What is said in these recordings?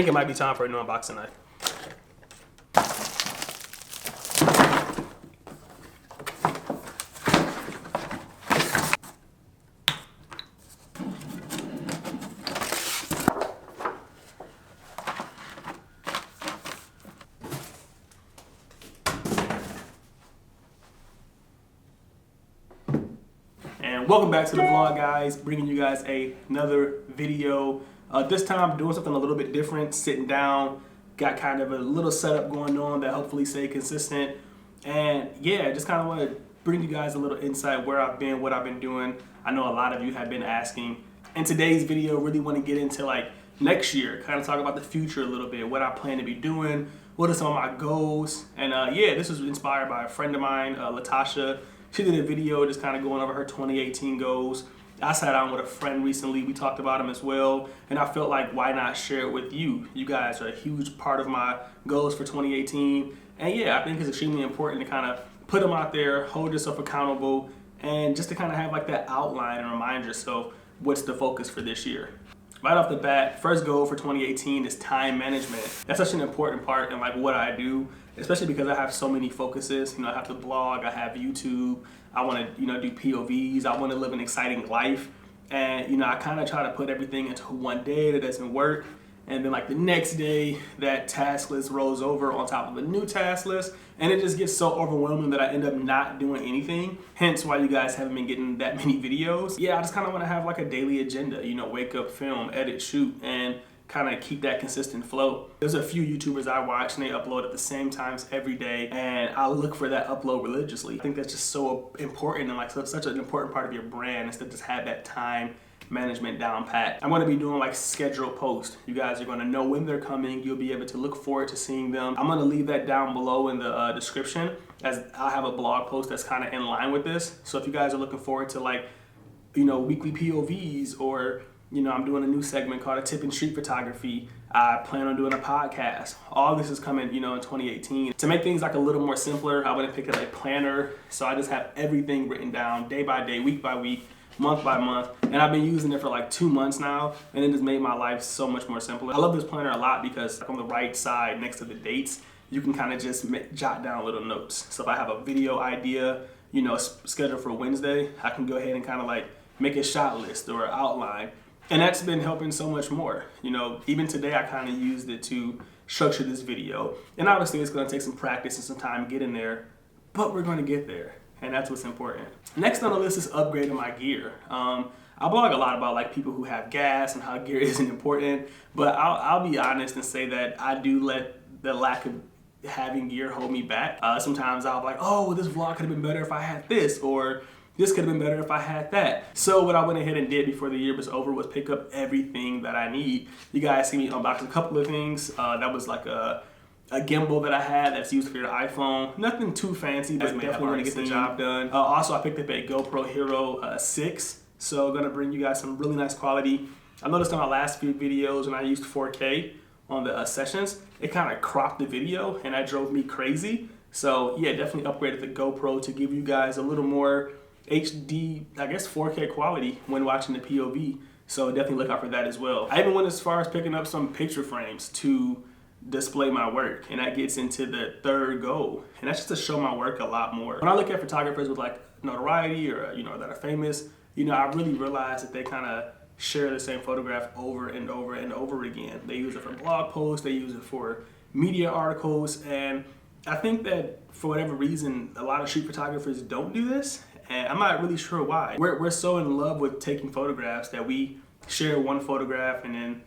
think it might be time for a new unboxing knife. And welcome back to the vlog, guys. Bringing you guys another video. This time I'm doing something a little bit different, sitting down, got kind of a little setup going on that hopefully stay consistent. And yeah, just kind of want to bring you guys a little insight where I've been, what I've been doing. I know a lot of you have been asking. In today's video, really want to get into like next year, kind of talk about the future a little bit, what I plan to be doing, what are some of my goals. And yeah, this was inspired by a friend of mine, Latasha. She did a video just kind of going over her 2018 goals. I sat down with a friend recently. We talked about them as well. And I felt like, why not share it with you? You guys are a huge part of my goals for 2018. And yeah, I think it's extremely important to kind of put them out there, hold yourself accountable, and just to kind of have like that outline and remind yourself what's the focus for this year. Right off the bat, first goal for 2018 is time management. That's such an important part in like what I do, especially because I have so many focuses. You know, I have the blog, I have YouTube, I want to, do POVs, I want to live an exciting life. And, I kind of try to put everything into one day that doesn't work. And then like the next day, that task list rolls over on top of a new task list. And it just gets so overwhelming that I end up not doing anything. Hence why you guys haven't been getting that many videos. Yeah, I just kind of want to have like a daily agenda, wake up, film, edit, shoot, and kind of keep that consistent flow. There's a few YouTubers I watch and they upload at the same times every day, and I look for that upload religiously. I think that's just so important and like such an important part of your brand is to just have that time management down pat. I'm going to be doing like scheduled posts. You guys are going to know when they're coming. You'll be able to look forward to seeing them. I'm going to leave that down below in the description, as I have a blog post that's kind of in line with this. So if you guys are looking forward to like, weekly POVs, or I'm doing a new segment called a tip in street photography. I plan on doing a podcast. All this is coming, in 2018. To make things like a little more simpler, I want to pick a planner. So I just have everything written down day by day, week by week, month by month. And I've been using it for like 2 months now, and it has made my life so much more simpler. I love this planner a lot because on the right side next to the dates, you can kind of just jot down little notes. So if I have a video idea, scheduled for Wednesday, I can go ahead and kind of like make a shot list or outline. And that's been helping so much more. Even today I kind of used it to structure this video. And obviously it's going to take some practice and some time to get in there, but we're going to get there. And that's what's important. Next on the list is upgrading my gear. I blog a lot about like people who have gas and how gear isn't important, but I'll be honest and say that I do let the lack of having gear hold me back. Sometimes I'll be like, oh, this vlog could have been better if I had this, or this could have been better if I had that. So what I went ahead and did before the year was over was pick up everything that I need. You guys see me unbox a couple of things. That was like a gimbal that I had that's used for your iPhone. Nothing too fancy, but definitely going to get the job done. Also, I picked up a GoPro Hero 6. So going to bring you guys some really nice quality. I noticed on my last few videos when I used 4K on the sessions, it kind of cropped the video and that drove me crazy. So yeah, definitely upgraded the GoPro to give you guys a little more HD, 4K quality when watching the POV. So definitely look out for that as well. I even went as far as picking up some picture frames to display my work, and that gets into the third goal, and that's just to show my work a lot more. When I look at photographers with like notoriety or that are famous, I really realize that they kind of share the same photograph over and over and over again. They use it for blog posts, they use it for media articles, and I think that for whatever reason a lot of street photographers don't do this, and I'm not really sure why. We're so in love with taking photographs that we share one photograph and then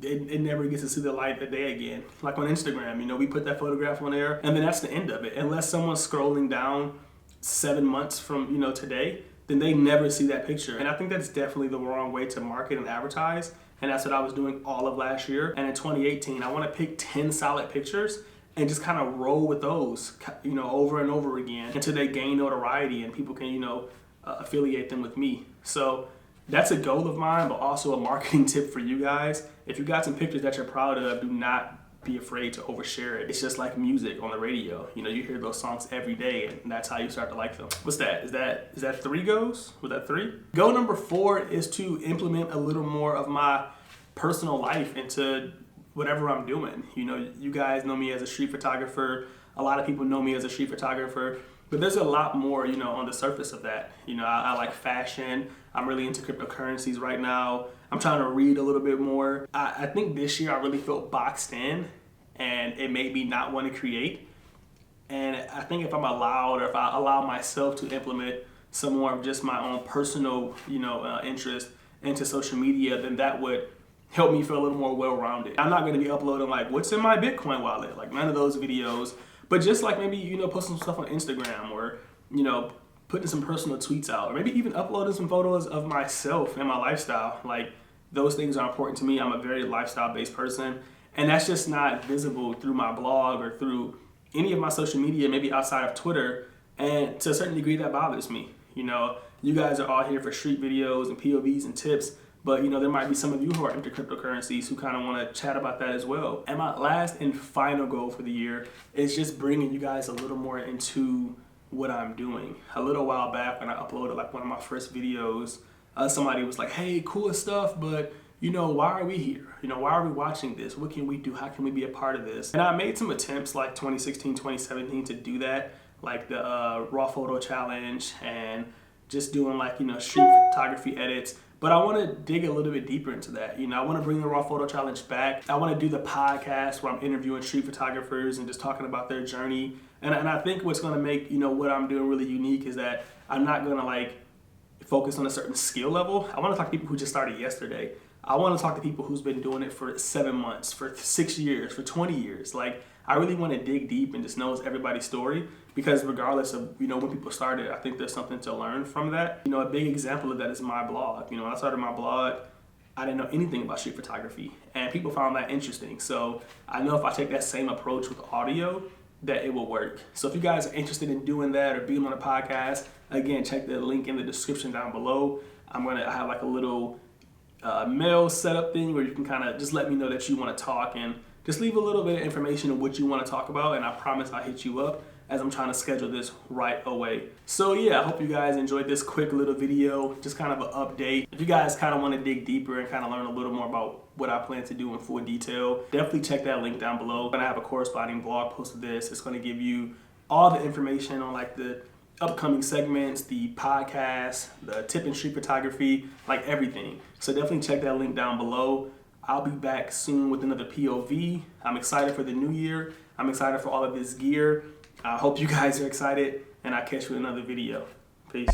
it never gets to see the light of day again. Like on Instagram, we put that photograph on there and then that's the end of it. Unless someone's scrolling down 7 months from, today, then they never see that picture. And I think that's definitely the wrong way to market and advertise. And that's what I was doing all of last year. And in 2018, I want to pick 10 solid pictures and just kind of roll with those, over and over again until they gain notoriety and people can, affiliate them with me. So that's a goal of mine, but also a marketing tip for you guys. If you got some pictures that you're proud of, do not be afraid to overshare it. It's just like music on the radio. You hear those songs every day, and that's how you start to like them. What's that? Is that 3 goals? Was that 3? Goal number 4 is to implement a little more of my personal life into whatever I'm doing. You know, you guys know me as a street photographer. A lot of people know me as a street photographer, but there's a lot more, you know, on the surface of that. You know, I like fashion. I'm really into cryptocurrencies right now. I'm trying to read a little bit more. I think this year I really felt boxed in, and it made me not want to create. And I think if I'm allowed, or if I allow myself to implement some more of just my own personal, you know, interest into social media, then that would help me feel a little more well-rounded. I'm not going to be uploading like what's in my Bitcoin wallet, like none of those videos, but just like maybe, you know, posting some stuff on Instagram, or, you know, putting some personal tweets out, or maybe even uploading some photos of myself and my lifestyle. Like, those things are important to me. I'm a very lifestyle-based person, and that's just not visible through my blog or through any of my social media, maybe outside of Twitter. And to a certain degree, that bothers me. You know, you guys are all here for street videos and POVs and tips, but, you know, there might be some of you who are into cryptocurrencies who kind of want to chat about that as well. And my last and final goal for the year is just bringing you guys a little more into what I'm doing. A little while back, when I uploaded like one of my first videos, somebody was like, hey, cool stuff, but, you know, why are we here? You know, why are we watching this? What can we do? How can we be a part of this? And I made some attempts like 2016, 2017 to do that, like the raw photo challenge, and just doing like, you know, street photography edits. But I want to dig a little bit deeper into that. You know, I want to bring the raw photo challenge back. I want to do the podcast where I'm interviewing street photographers and just talking about their journey. And I think what's going to make, you know, what I'm doing really unique is that I'm not going to like focus on a certain skill level. I want to talk to people who just started yesterday. I want to talk to people who's been doing it for 7 months, for 6 years, for 20 years. Like, I really want to dig deep and just know everybody's story, because regardless of, you know, when people started, I think there's something to learn from that. You know, a big example of that is my blog. You know, when I started my blog, I didn't know anything about street photography, and people found that interesting. So I know if I take that same approach with audio, that it will work. So if you guys are interested in doing that or being on a podcast, again, check the link in the description down below. I have like a little mail setup thing where you can kind of just let me know that you want to talk, and just leave a little bit of information of what you want to talk about, and I promise I'll hit you up as I'm trying to schedule this right away. So yeah, I hope you guys enjoyed this quick little video, just kind of an update. If you guys kind of want to dig deeper and kind of learn a little more about what I plan to do in full detail, definitely check that link down below. I'm gonna have a corresponding blog post of this. It's gonna give you all the information on like the upcoming segments, the podcast, the tip and street photography, like everything. So definitely check that link down below. I'll be back soon with another POV. I'm excited for the new year. I'm excited for all of this gear. I hope you guys are excited, and I'll catch you in another video. Peace.